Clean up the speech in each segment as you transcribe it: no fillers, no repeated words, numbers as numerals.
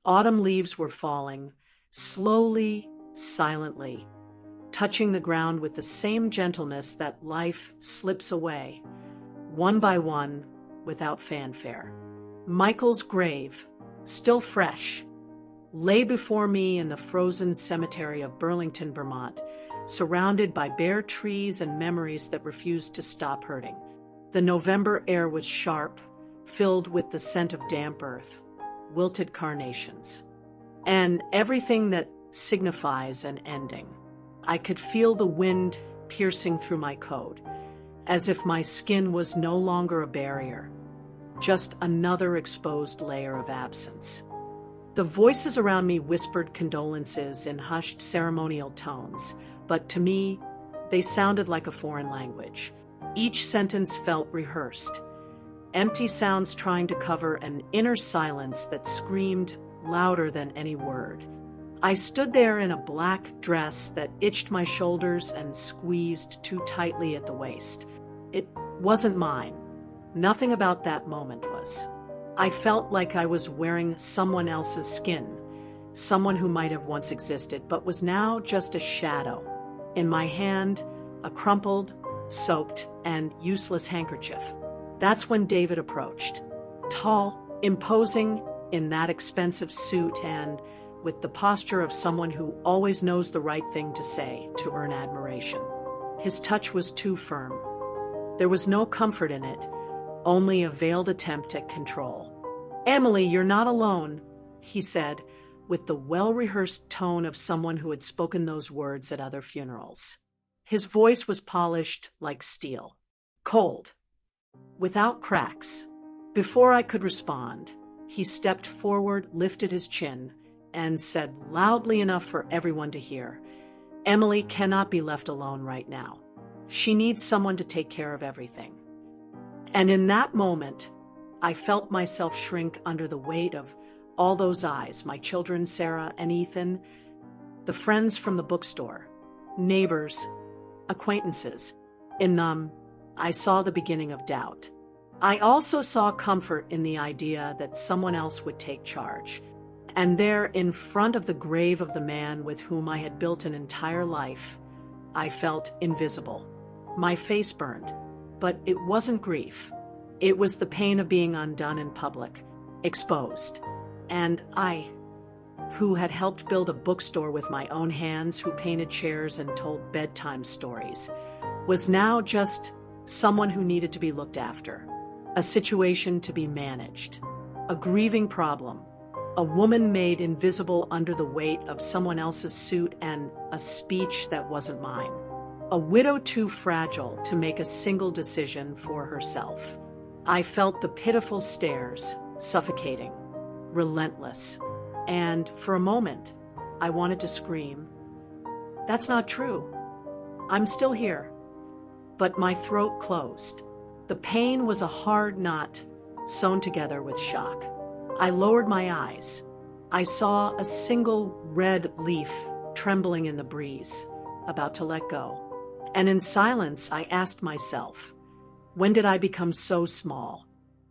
Autumn leaves were falling, slowly, silently, touching the ground with the same gentleness that life slips away, one by one, without fanfare. Michael's grave, still fresh, lay before me in the frozen cemetery of Burlington, Vermont, surrounded by bare trees and memories that refused to stop hurting. The November air was sharp, filled with the scent of damp earth, wilted carnations, and everything that signifies an ending. I could feel the wind piercing through my coat, as if my skin was no longer a barrier, just another exposed layer of absence. The voices around me whispered condolences in hushed ceremonial tones, but to me, they sounded like a foreign language. Each sentence felt rehearsed, empty sounds trying to cover an inner silence that screamed louder than any word. I stood there in a black dress that itched my shoulders and squeezed too tightly at the waist. It wasn't mine. Nothing about that moment was. I felt like I was wearing someone else's skin, someone who might have once existed but was now just a shadow. In my hand, a crumpled, soaked, and useless handkerchief. That's when David approached. Tall, imposing in that expensive suit, and with the posture of someone who always knows the right thing to say to earn admiration. His touch was too firm. There was no comfort in it, only a veiled attempt at control. "Emily, you're not alone," he said, with the well-rehearsed tone of someone who had spoken those words at other funerals. His voice was polished like steel, cold, without cracks. Before I could respond, he stepped forward, lifted his chin, and said loudly enough for everyone to hear, "Emily cannot be left alone right now. She needs someone to take care of everything." And in that moment, I felt myself shrink under the weight of all those eyes, my children, Sarah and Ethan, the friends from the bookstore, neighbors, acquaintances. In them, I saw the beginning of doubt. I also saw comfort in the idea that someone else would take charge. And there, in front of the grave of the man with whom I had built an entire life, I felt invisible. My face burned, but it wasn't grief. It was the pain of being undone in public, exposed. And I, who had helped build a bookstore with my own hands, who painted chairs and told bedtime stories, was now just someone who needed to be looked after, a situation to be managed, a grieving problem, a woman made invisible under the weight of someone else's suit and a speech that wasn't mine, a widow too fragile to make a single decision for herself. I felt the pitiful stares, suffocating, relentless, and for a moment, I wanted to scream, "That's not true. I'm still here." But my throat closed. The pain was a hard knot sewn together with shock. I lowered my eyes. I saw a single red leaf trembling in the breeze, about to let go. And in silence, I asked myself, when did I become so small?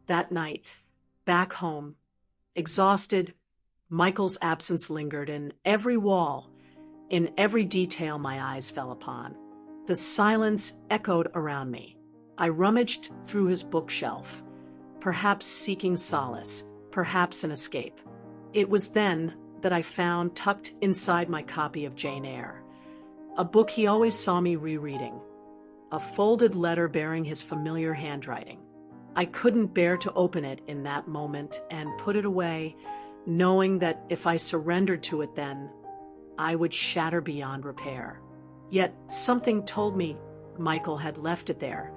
That night, back home, exhausted, Michael's absence lingered in every wall, in every detail my eyes fell upon. The silence echoed around me. I rummaged through his bookshelf, perhaps seeking solace, perhaps an escape. It was then that I found tucked inside my copy of Jane Eyre, a book he always saw me rereading, a folded letter bearing his familiar handwriting. I couldn't bear to open it in that moment and put it away, knowing that if I surrendered to it then, I would shatter beyond repair. Yet something told me Michael had left it there,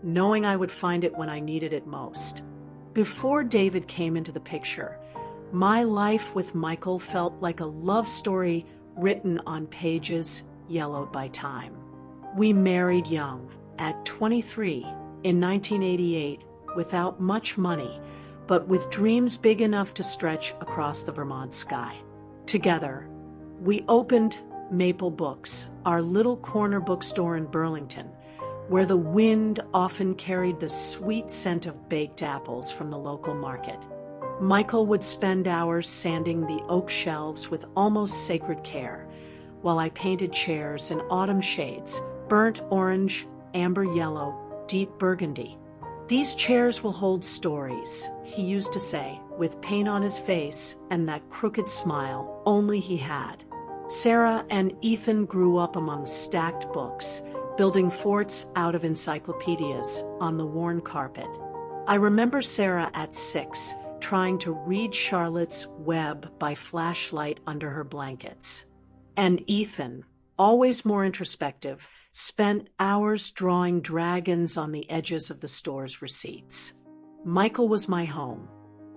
knowing I would find it when I needed it most. Before David came into the picture, my life with Michael felt like a love story written on pages yellowed by time. We married young, at 23, in 1988, without much money, but with dreams big enough to stretch across the Vermont sky. Together, we opened Maple Books, our little corner bookstore in Burlington, where the wind often carried the sweet scent of baked apples from the local market. Michael would spend hours sanding the oak shelves with almost sacred care, while I painted chairs in autumn shades, burnt orange, amber yellow, deep burgundy. "These chairs will hold stories," he used to say, with pain on his face and that crooked smile only he had. Sarah and Ethan grew up among stacked books, building forts out of encyclopedias on the worn carpet. I remember Sarah at 6, trying to read Charlotte's Web by flashlight under her blankets. And Ethan, always more introspective, spent hours drawing dragons on the edges of the store's receipts. Michael was my home,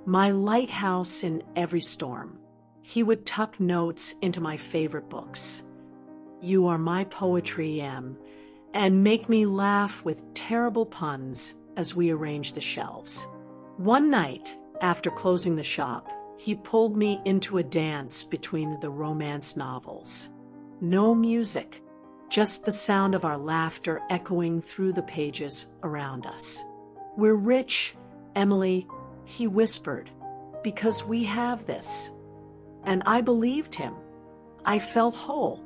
my lighthouse in every storm. He would tuck notes into my favorite books. "You are my poetry, Em," and make me laugh with terrible puns as we arranged the shelves. One night, after closing the shop, he pulled me into a dance between the romance novels. No music, just the sound of our laughter echoing through the pages around us. "We're rich, Emily," he whispered, "because we have this." And I believed him. I felt whole,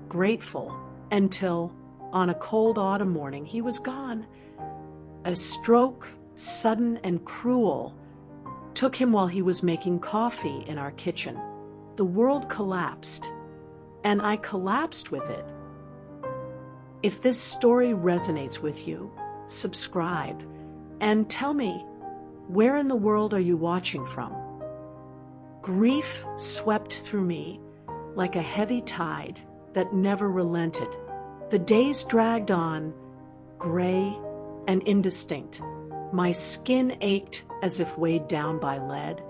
grateful, until, on a cold autumn morning, he was gone. A stroke, sudden and cruel, took him while he was making coffee in our kitchen. The world collapsed, and I collapsed with it. If this story resonates with you, subscribe and tell me, where in the world are you watching from? Grief swept through me like a heavy tide that never relented. The days dragged on, gray and indistinct. My skin ached as if weighed down by lead,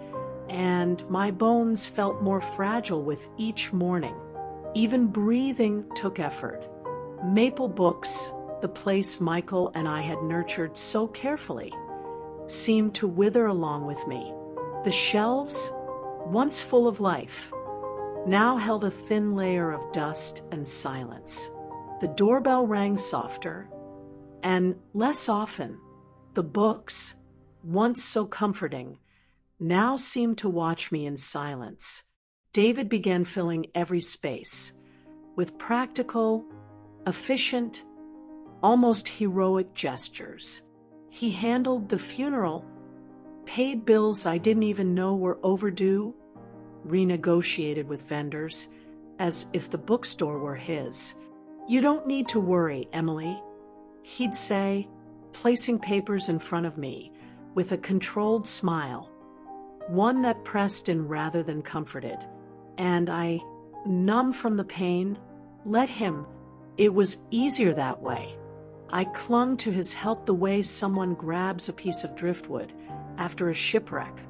and my bones felt more fragile with each morning. Even breathing took effort. Maple Books, the place Michael and I had nurtured so carefully, seemed to wither along with me. The shelves, once full of life, now held a thin layer of dust and silence. The doorbell rang softer, and less often. The books, once so comforting, now seemed to watch me in silence. David began filling every space with practical, efficient, almost heroic gestures. He handled the funeral, paid bills I didn't even know were overdue, renegotiated with vendors, as if the bookstore were his. "You don't need to worry, Emily," he'd say, placing papers in front of me with a controlled smile, one that pressed in rather than comforted. And I, numb from the pain, let him. It was easier that way. I clung to his help the way someone grabs a piece of driftwood after a shipwreck,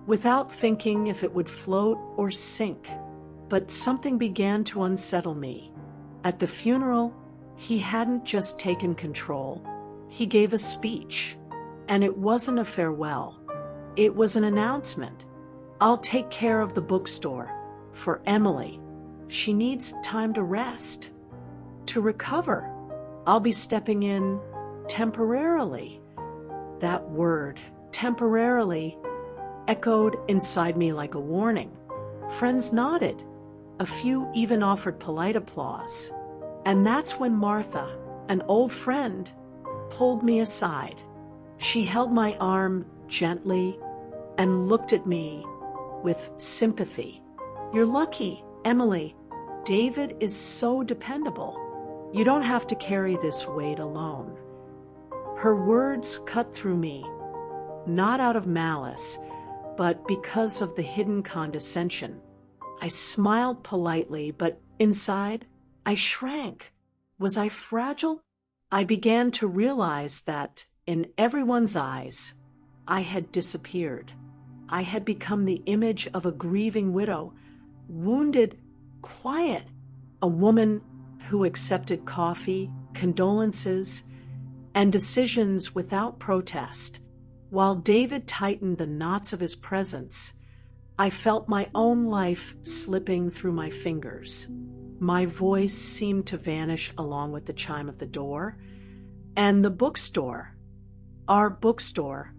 without thinking if it would float or sink. But something began to unsettle me. At the funeral, he hadn't just taken control. He gave a speech, and it wasn't a farewell. It was an announcement. "I'll take care of the bookstore for Emily. She needs time to rest, to recover. I'll be stepping in temporarily." That word, temporarily, echoed inside me like a warning. Friends nodded. A few even offered polite applause. And that's when Martha, an old friend, pulled me aside. She held my arm gently and looked at me with sympathy. "You're lucky, Emily. David is so dependable. You don't have to carry this weight alone." Her words cut through me, not out of malice, but because of the hidden condescension. I smiled politely, but inside, I shrank. Was I fragile? I began to realize that, in everyone's eyes, I had disappeared. I had become the image of a grieving widow, wounded, quiet, a woman who accepted coffee, condolences, and decisions without protest. While David tightened the knots of his presence, I felt my own life slipping through my fingers. My voice seemed to vanish along with the chime of the door, and the bookstore, our bookstore,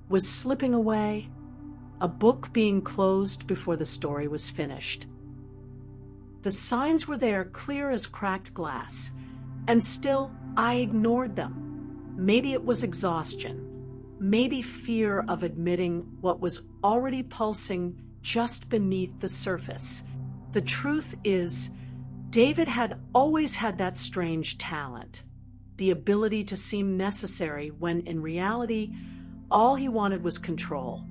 was slipping away, a book being closed before the story was finished. The signs were there, clear as cracked glass, and still I ignored them. Maybe it was exhaustion, maybe fear of admitting what was already pulsing just beneath the surface. The truth is, David had always had that strange talent, the ability to seem necessary when in reality, all he wanted was control.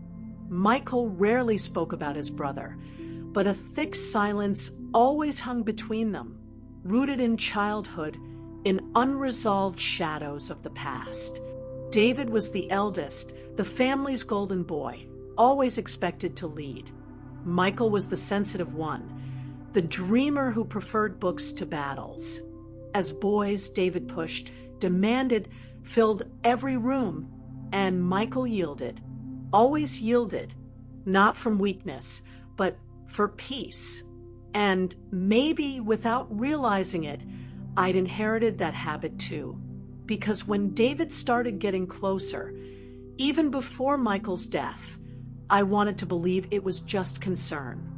Michael rarely spoke about his brother, but a thick silence always hung between them, rooted in childhood, in unresolved shadows of the past. David was the eldest, the family's golden boy, always expected to lead. Michael was the sensitive one, the dreamer who preferred books to battles. As boys, David pushed, demanded, filled every room, and Michael yielded, always yielded, not from weakness, but for peace. And maybe without realizing it, I'd inherited that habit too. Because when David started getting closer, even before Michael's death, I wanted to believe it was just concern.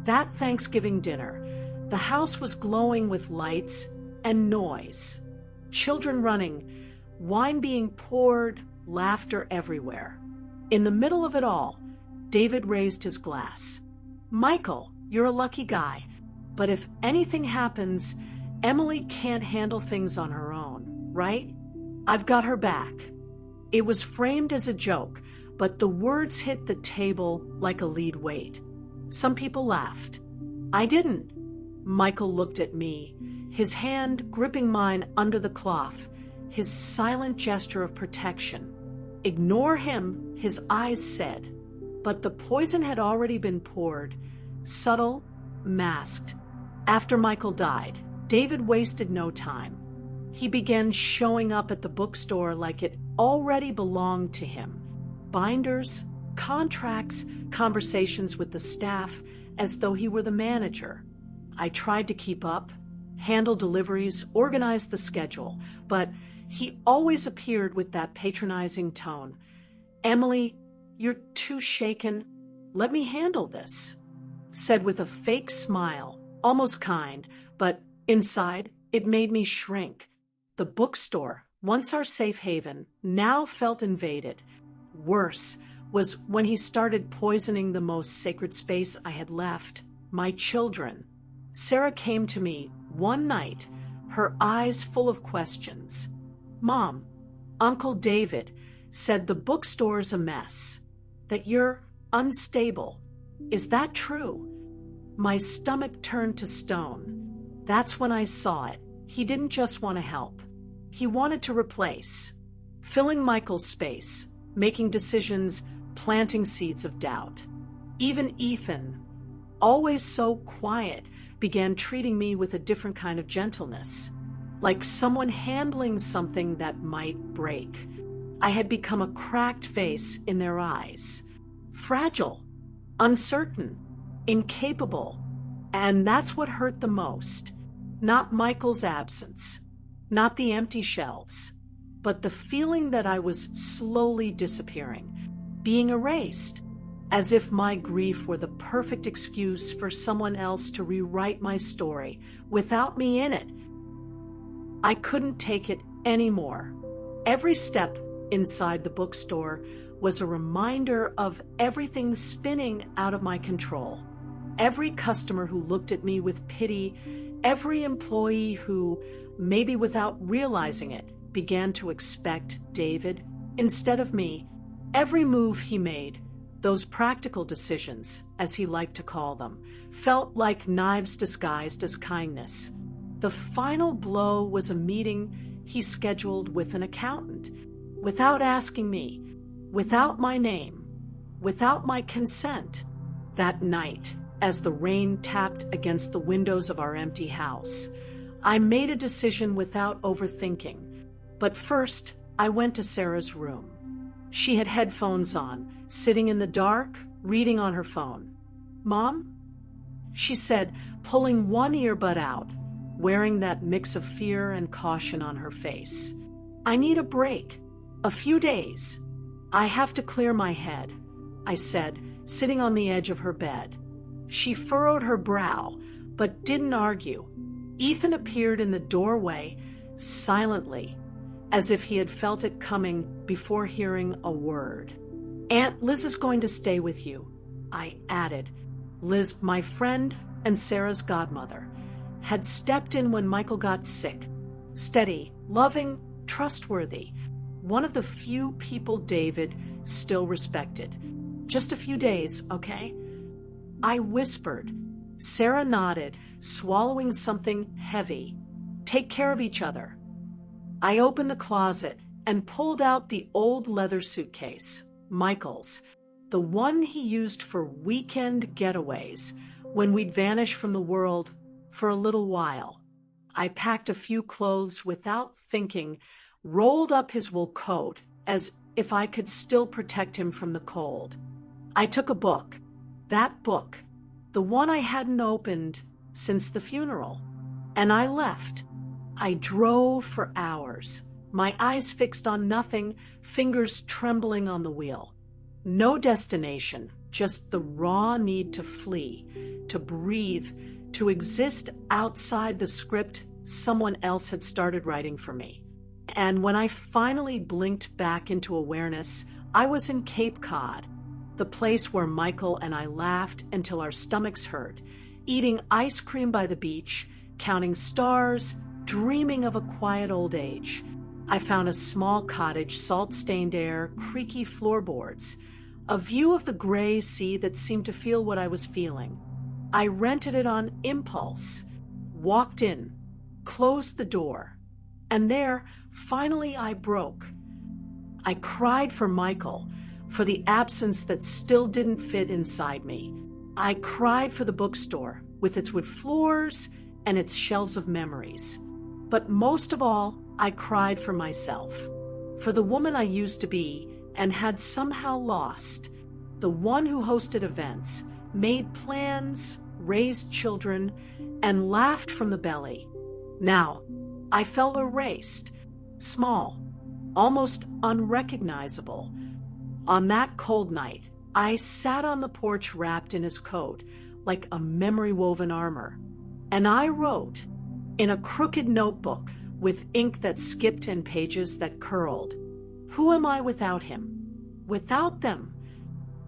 That Thanksgiving dinner, the house was glowing with lights and noise. Children running, wine being poured, laughter everywhere. In the middle of it all, David raised his glass. "Michael, you're a lucky guy, but if anything happens, Emily can't handle things on her own, right? I've got her back." It was framed as a joke, but the words hit the table like a lead weight. Some people laughed. I didn't. Michael looked at me, his hand gripping mine under the cloth, his silent gesture of protection. "Ignore him," his eyes said. But the poison had already been poured, subtle, masked. After Michael died, David wasted no time. He began showing up at the bookstore like it already belonged to him. Binders, contracts, conversations with the staff, as though he were the manager. I tried to keep up, handle deliveries, organize the schedule, but he always appeared with that patronizing tone. "Emily, you're too shaken. Let me handle this," said with a fake smile, almost kind, but inside it made me shrink. The bookstore, once our safe haven, now felt invaded. Worse was when he started poisoning the most sacred space I had left, my children. Sarah came to me one night, her eyes full of questions. "Mom, Uncle David said the bookstore's a mess, that you're unstable. Is that true?" My stomach turned to stone. That's when I saw it. He didn't just want to help. He wanted to replace, filling Michael's space, making decisions, planting seeds of doubt. Even Ethan, always so quiet, began treating me with a different kind of gentleness, like someone handling something that might break. I had become a cracked vase in their eyes, fragile, uncertain, incapable, and that's what hurt the most. Not Michael's absence, not the empty shelves, but the feeling that I was slowly disappearing, being erased, as if my grief were the perfect excuse for someone else to rewrite my story without me in it. I couldn't take it anymore. Every step inside the bookstore was a reminder of everything spinning out of my control. Every customer who looked at me with pity, every employee who, maybe without realizing it, began to expect David instead of me. Every move he made, those practical decisions, as he liked to call them, felt like knives disguised as kindness. The final blow was a meeting he scheduled with an accountant, without asking me, without my name, without my consent. That night, as the rain tapped against the windows of our empty house, I made a decision without overthinking. But first, I went to Sarah's room. She had headphones on, sitting in the dark, reading on her phone. "Mom?" she said, pulling one earbud out, wearing that mix of fear and caution on her face. "I need a break. A few days. I have to clear my head," I said, sitting on the edge of her bed. She furrowed her brow, but didn't argue. Ethan appeared in the doorway, silently, as if he had felt it coming before hearing a word. "Aunt Liz is going to stay with you," I added. Liz, my friend and Sarah's godmother, had stepped in when Michael got sick. Steady, loving, trustworthy. One of the few people David still respected. "Just a few days, okay?" I whispered. Sarah nodded, swallowing something heavy. "Take care of each other." I opened the closet and pulled out the old leather suitcase, Michael's, the one he used for weekend getaways when we'd vanish from the world for a little while. I packed a few clothes without thinking, rolled up his wool coat as if I could still protect him from the cold. I took a book, that book, the one I hadn't opened since the funeral, and I left. I drove for hours, my eyes fixed on nothing, fingers trembling on the wheel. No destination, just the raw need to flee, to breathe, to exist outside the script someone else had started writing for me. And when I finally blinked back into awareness, I was in Cape Cod, the place where Michael and I laughed until our stomachs hurt, eating ice cream by the beach, counting stars, dreaming of a quiet old age. I found a small cottage, salt-stained air, creaky floorboards, a view of the gray sea that seemed to feel what I was feeling. I rented it on impulse, walked in, closed the door, and there, finally, I broke. I cried for Michael, for the absence that still didn't fit inside me. I cried for the bookstore, with its wood floors and its shelves of memories. But most of all, I cried for myself, for the woman I used to be and had somehow lost, the one who hosted events, made plans, raised children, and laughed from the belly. Now, I felt erased, small, almost unrecognizable. On that cold night, I sat on the porch wrapped in his coat, like a memory-woven armor, and I wrote, in a crooked notebook with ink that skipped and pages that curled, "Who am I without him? Without them?"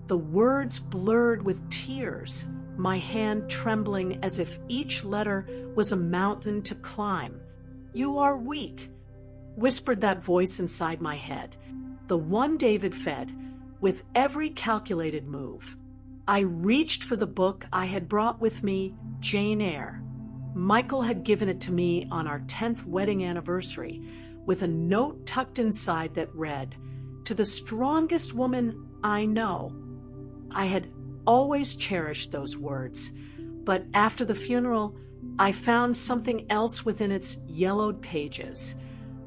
The words blurred with tears, my hand trembling as if each letter was a mountain to climb. "You are weak," whispered that voice inside my head, the one David fed with every calculated move. I reached for the book I had brought with me, Jane Eyre. Michael had given it to me on our 10th wedding anniversary, with a note tucked inside that read, "To the strongest woman I know." I had always cherished those words, but after the funeral, I found something else within its yellowed pages,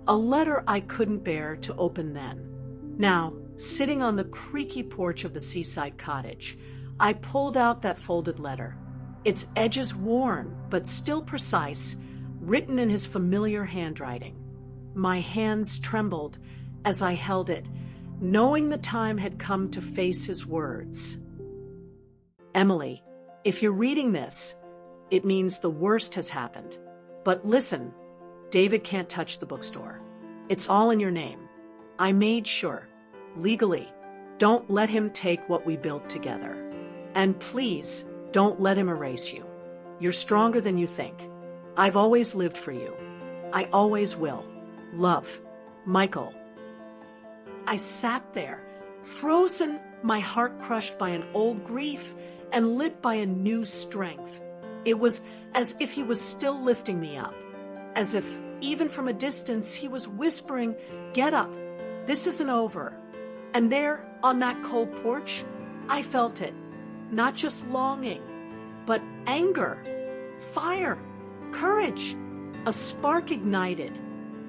a letter I couldn't bear to open then. Now, sitting on the creaky porch of the seaside cottage, I pulled out that folded letter, its edges worn but still precise, written in his familiar handwriting. My hands trembled as I held it, knowing the time had come to face his words. "Emily, if you're reading this, it means the worst has happened. But listen, David can't touch the bookstore. It's all in your name. I made sure, legally, don't let him take what we built together. And please, don't let him erase you. You're stronger than you think. I've always lived for you. I always will. Love, Michael." I sat there, frozen, my heart crushed by an old grief and lit by a new strength. It was as if he was still lifting me up, as if, even from a distance, he was whispering, "Get up, this isn't over." And there, on that cold porch, I felt it, not just longing, but anger, fire, courage. A spark ignited,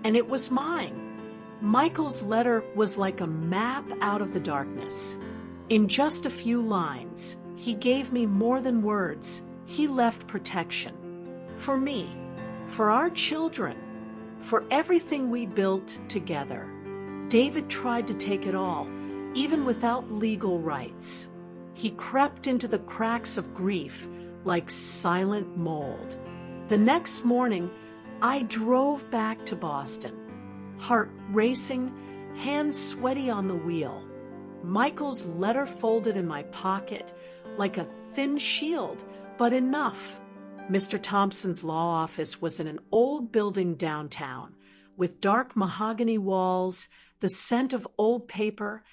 and it was mine. Michael's letter was like a map out of the darkness. In just a few lines, he gave me more than words. He left protection. For me, for our children, for everything we built together. David tried to take it all, even without legal rights. He crept into the cracks of grief like silent mold. The next morning, I drove back to Boston, heart racing, hands sweaty on the wheel. Michael's letter folded in my pocket like a thin shield, but enough. Mr. Thompson's law office was in an old building downtown, with dark mahogany walls, the scent of old paper,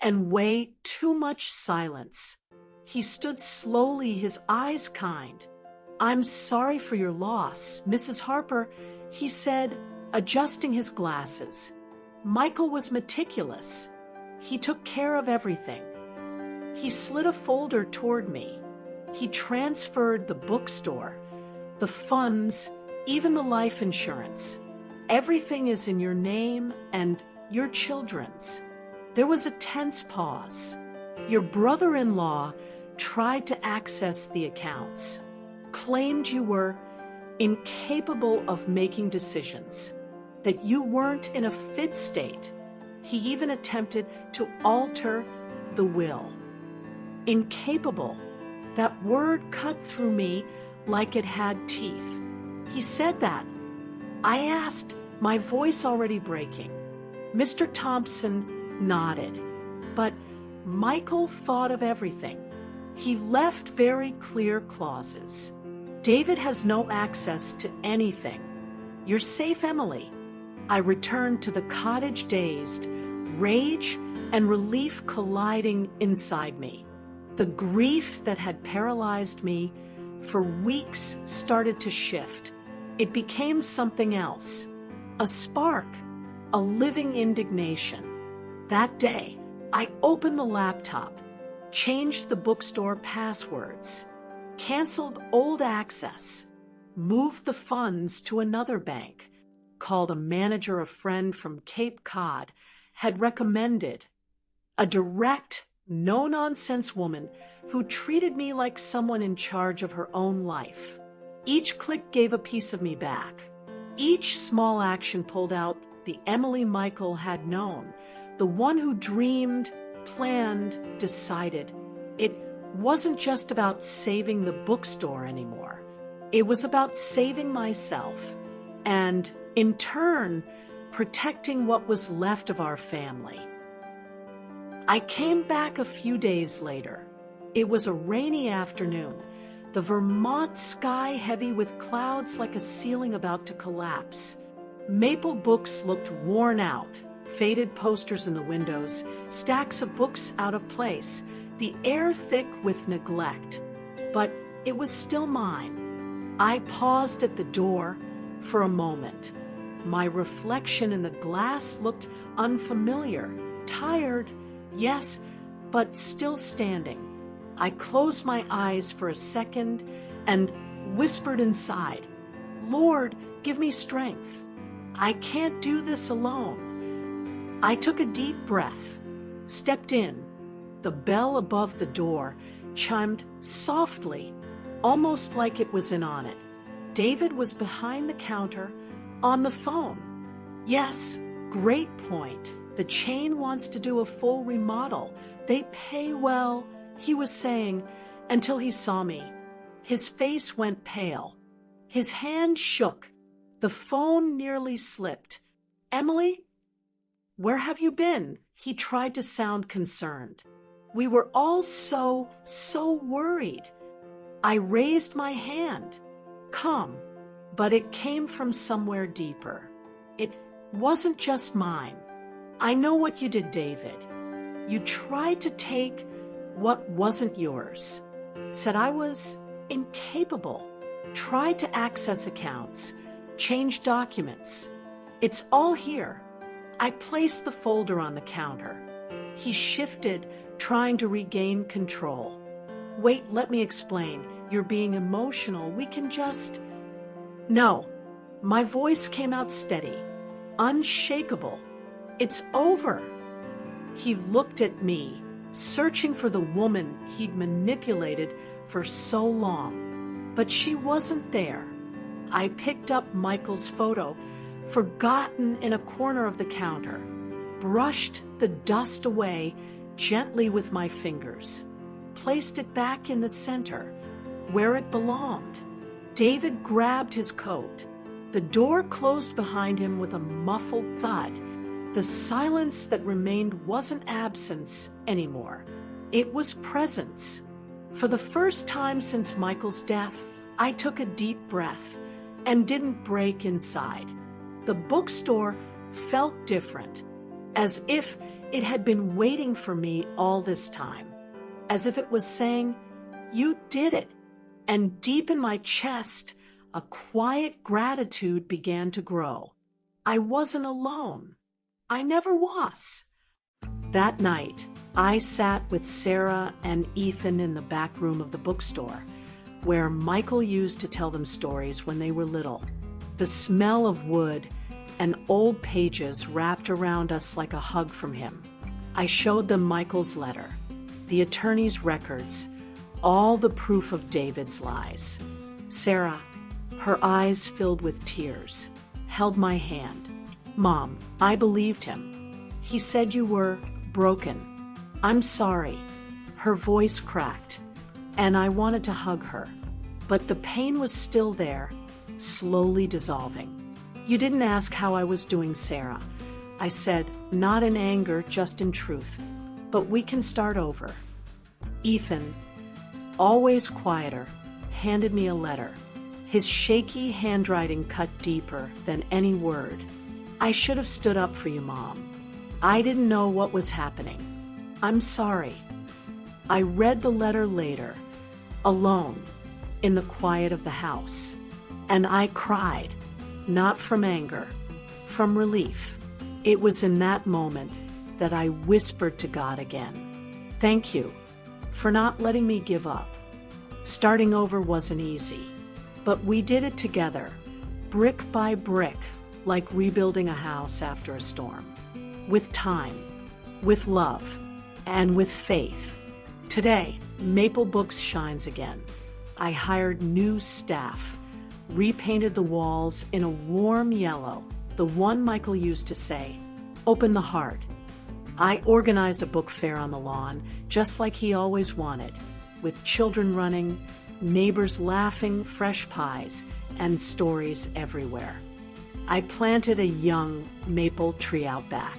and way too much silence. He stood slowly, his eyes kind. "I'm sorry for your loss, Mrs. Harper," he said, adjusting his glasses. Michael was meticulous. He took care of everything. He slid a folder toward me. He transferred the bookstore, the funds, even the life insurance. "Everything is in your name and your children's." There was a tense pause. "Your brother-in-law tried to access the accounts, claimed you were incapable of making decisions, that you weren't in a fit state. He even attempted to alter the will." Incapable. That word cut through me like it had teeth. He said that. I asked, my voice already breaking. Mr. Thompson nodded. But Michael thought of everything. He left very clear clauses. "David has no access to anything. You're safe, Emily." I returned to the cottage dazed, rage and relief colliding inside me. The grief that had paralyzed me for weeks started to shift. It became something else. A spark, a living indignation. That day, I opened the laptop, changed the bookstore passwords, canceled old access, moved the funds to another bank, called a manager a friend from Cape Cod had recommended, a direct, no-nonsense woman who treated me like someone in charge of her own life. Each click gave a piece of me back. Each small action pulled out the Emily Michael had known, the one who dreamed, planned, decided. It wasn't just about saving the bookstore anymore. It was about saving myself and, in turn, protecting what was left of our family. I came back a few days later. It was a rainy afternoon, the Vermont sky heavy with clouds like a ceiling about to collapse. Maple books looked worn out, faded posters in the windows, stacks of books out of place, the air thick with neglect. But it was still mine. I paused at the door for a moment. My reflection in the glass looked unfamiliar, tired, yes, but still standing. I closed my eyes for a second and whispered inside, "Lord, give me strength. I can't do this alone." I took a deep breath, stepped in. The bell above the door chimed softly, almost like it was in on it. David was behind the counter, on the phone. "Yes, great point. The chain wants to do a full remodel. They pay well," he was saying, until he saw me. His face went pale. His hand shook. The phone nearly slipped. "Emily? Where have you been?" He tried to sound concerned. "We were all so worried." I raised my hand. "Come," but it came from somewhere deeper. It wasn't just mine. "I know what you did, David. You tried to take what wasn't yours. Said I was incapable. Tried to access accounts, change documents. It's all here." I placed the folder on the counter. He shifted, trying to regain control. "Wait, let me explain. You're being emotional. We can just..." "No." My voice came out steady, unshakable. "It's over." He looked at me, searching for the woman he'd manipulated for so long. But she wasn't there. I picked up Michael's photo, forgotten in a corner of the counter, brushed the dust away gently with my fingers. placed it back in the center, where it belonged. David grabbed his coat. The door closed behind him with a muffled thud. The silence that remained wasn't absence anymore. It was presence. For the first time since Michael's death, I took a deep breath and didn't break inside. The bookstore felt different, as if it had been waiting for me all this time, as if it was saying, "You did it." And deep in my chest, a quiet gratitude began to grow. I wasn't alone. I never was. That night, I sat with Sarah and Ethan in the back room of the bookstore, where Michael used to tell them stories when they were little. The smell of wood and old pages wrapped around us like a hug from him. I showed them Michael's letter, the attorney's records, all the proof of David's lies. Sarah, her eyes filled with tears, held my hand. "Mom, I believed him. He said you were broken. I'm sorry." Her voice cracked, and I wanted to hug her, but the pain was still there, slowly dissolving. "You didn't ask how I was doing, Sarah," I said, not in anger, just in truth. "But we can start over." Ethan, always quieter, handed me a letter. His shaky handwriting cut deeper than any word. "I should have stood up for you, Mom. I didn't know what was happening. I'm sorry." I read the letter later, alone, in the quiet of the house, and I cried, not from anger, from relief. It was in that moment that I whispered to God again, "Thank you for not letting me give up." Starting over wasn't easy, but we did it together, brick by brick, like rebuilding a house after a storm. With time, with love, and with faith. Today, Maple Books shines again. I hired new staff, repainted the walls in a warm yellow, the one Michael used to say, "Open the heart." I organized a book fair on the lawn, just like he always wanted, with children running, neighbors laughing, fresh pies, and stories everywhere. I planted a young maple tree out back.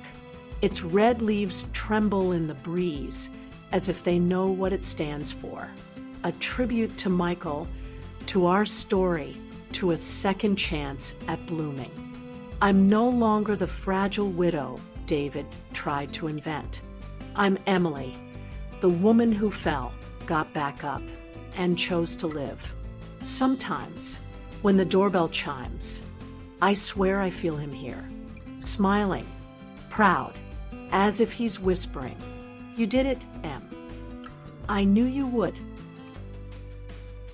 Its red leaves tremble in the breeze, as if they know what it stands for. A tribute to Michael, to our story, to a second chance at blooming. I'm no longer the fragile widow David tried to invent. I'm Emily, the woman who fell, got back up, and chose to live. Sometimes, when the doorbell chimes, I swear I feel him here, smiling, proud, as if he's whispering, "You did it, Em. I knew you would."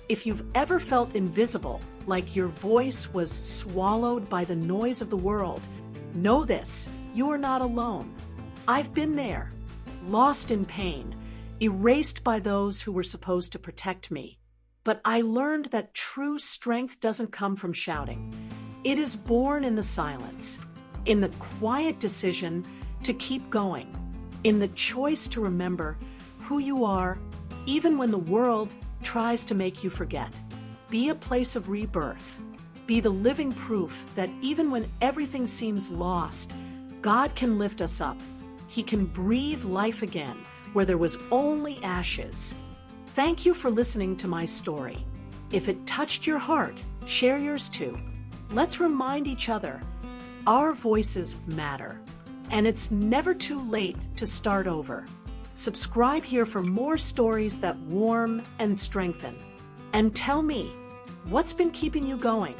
If you've ever felt invisible, like your voice was swallowed by the noise of the world, know this, you are not alone. I've been there, lost in pain, erased by those who were supposed to protect me. But I learned that true strength doesn't come from shouting. It is born in the silence, in the quiet decision to keep going, in the choice to remember who you are, even when the world tries to make you forget. Be a place of rebirth. Be the living proof that even when everything seems lost, God can lift us up. He can breathe life again where there was only ashes. Thank you for listening to my story. If it touched your heart, share yours too. Let's remind each other, our voices matter, and it's never too late to start over. Subscribe here for more stories that warm and strengthen. And tell me, what's been keeping you going?